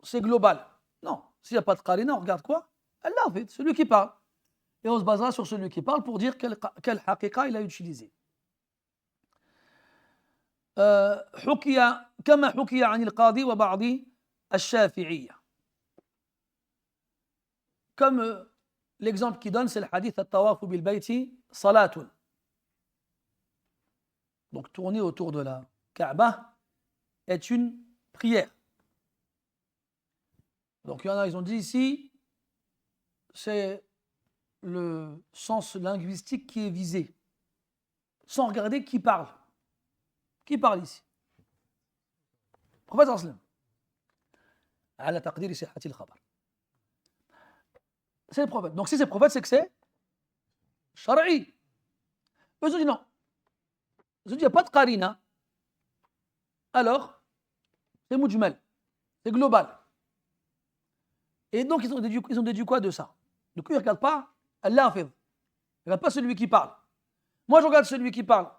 c'est global. Non, s'il n'y a pas de qarina, on regarde quoi? Allah fait, celui qui parle. Et on se basera sur celui qui parle pour dire quel haqiqa il a utilisé. حكي كما حكي عن القاضي وبعض الشافعية. Comme l'exemple qu'il donne, c'est le hadith at-tawaf bil bayti salatun. Donc tourner autour de la Kaaba est une prière. Donc il y en a, ils ont dit ici, c'est le sens linguistique qui est visé, sans regarder qui parle. Qui parle ici? Prophète sallam. على تقدير صحة الخبر. C'est le prophète. Donc si c'est le prophète, c'est que c'est shar'i. Eux ont dit non. Ils ont dit il n'y a pas de qarina. Alors, c'est mujmal. C'est global. Et donc, ils ont déduit quoi de ça? Donc, ils ne regardent pas al-lafidh. Ils ne regardent pas celui qui parle. Moi, je regarde celui qui parle.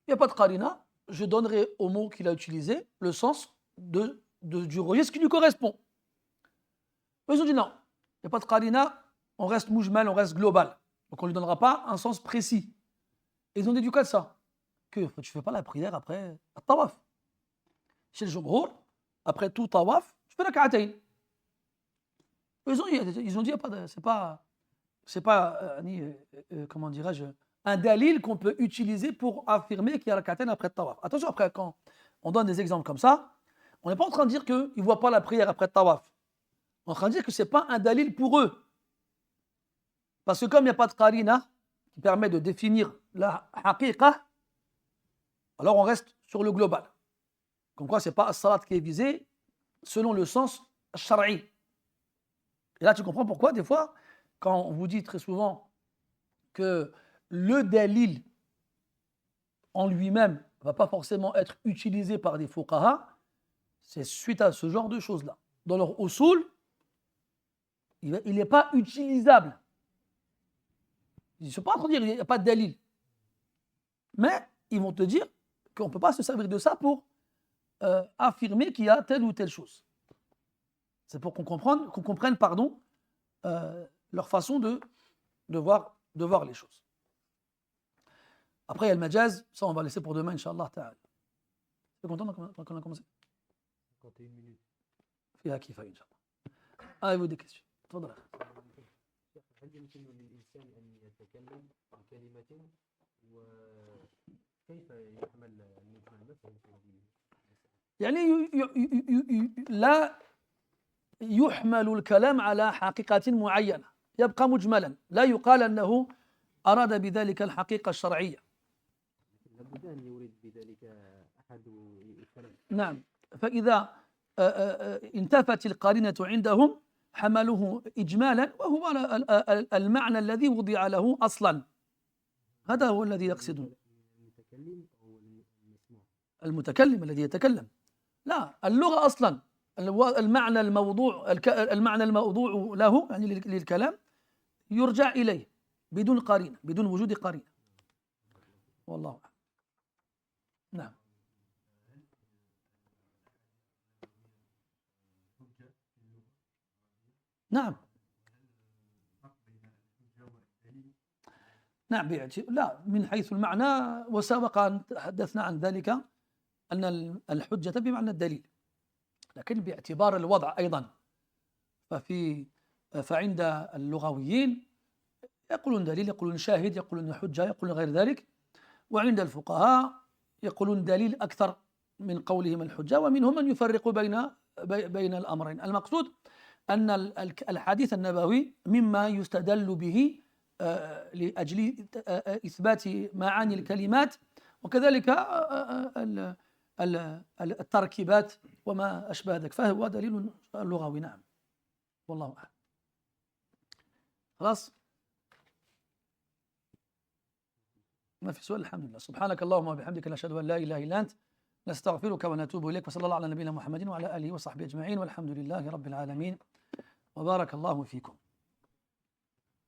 Il n'y a pas de qarina. Je donnerai au mot qu'il a utilisé le sens du registre qui lui correspond. Ils ont dit non, il n'y a pas de qarina, on reste mujmal, on reste global. Donc on ne lui donnera pas un sens précis. Et ils ont déduit quoi de ça? Que tu ne fais pas la prière après le tawaf. Chez le jumhur, après tout tawaf, tu fais la rak'atayn. Ils ont dit, c'est pas comment dirais-je, un dalil qu'on peut utiliser pour affirmer qu'il y a la rak'atayn après le tawaf. Attention, après, quand on donne des exemples comme ça, on n'est pas en train de dire qu'ils ne voient pas la prière après le tawaf. On est en train de dire que ce n'est pas un dalil pour eux. Parce que comme il n'y a pas de qarina qui permet de définir la haqiqa, alors on reste sur le global. Comme quoi, ce n'est pas as-salat qui est visé selon le sens shar'i. Et là, tu comprends pourquoi, des fois, quand on vous dit très souvent que le dalil en lui-même ne va pas forcément être utilisé par des fuqaha, c'est suite à ce genre de choses-là. Dans leur usul, il n'est pas utilisable. Ils ne sont pas en train de dire qu'il n'y a pas de dalil. Mais ils vont te dire qu'on ne peut pas se servir de ça pour affirmer qu'il y a telle ou telle chose. C'est pour qu'on comprenne leur façon de voir les choses. Après, il y a le majaz, ça on va laisser pour demain, Inch'Allah ta'ala. Tu es content qu'on a commencé? 51 minutes. فيها كفاية إن شاء الله. Avez-vous des questions? تفضل. هل يمكن للإنسان أن يتكلم بكلمة وكيف يحمل المجمل مثلا؟ يعني لا يحمل الكلام على حقيقة معينة، يبقى مجملا، لا يقال أنه أراد بذلك الحقيقة الشرعية. لابد أن يريد بذلك أحد الكلام. نعم، فإذا انتفت القرينة عندهم حملوه إجمالا وهو المعنى الذي وضع له أصلا. هذا هو الذي يقصدون. المتكلم الذي يتكلم. لا، اللغة أصلا المعنى الموضوع له يعني للكلام يرجع إليه بدون قرينة، بدون وجود قرينة. والله أعلم. نعم. نعم. نعم، لا، من حيث المعنى، وسبق أن تحدثنا عن ذلك أن الحجة بمعنى الدليل، لكن باعتبار الوضع أيضا فعند اللغويين يقولون دليل، يقولون شاهد، يقولون حجة، يقولون غير ذلك. وعند الفقهاء يقولون دليل أكثر من قولهم الحجة، ومنهم من يفرق بين الأمرين. المقصود أن الحديث النبوي مما يستدل به لأجل إثبات معاني الكلمات، وكذلك التركيبات وما أشبه ذلك، فهو دليل لغوي. نعم، والله أعلم. خلاص، ما في سؤال. الحمد لله. سبحانك اللهم وبحمدك، نشهد أن لا إله إلا أنت، نستغفرك ونتوب إليك، وصلى الله على نبينا محمد وعلى آله وصحبه أجمعين، والحمد لله رب العالمين، وبارك الله فيكم.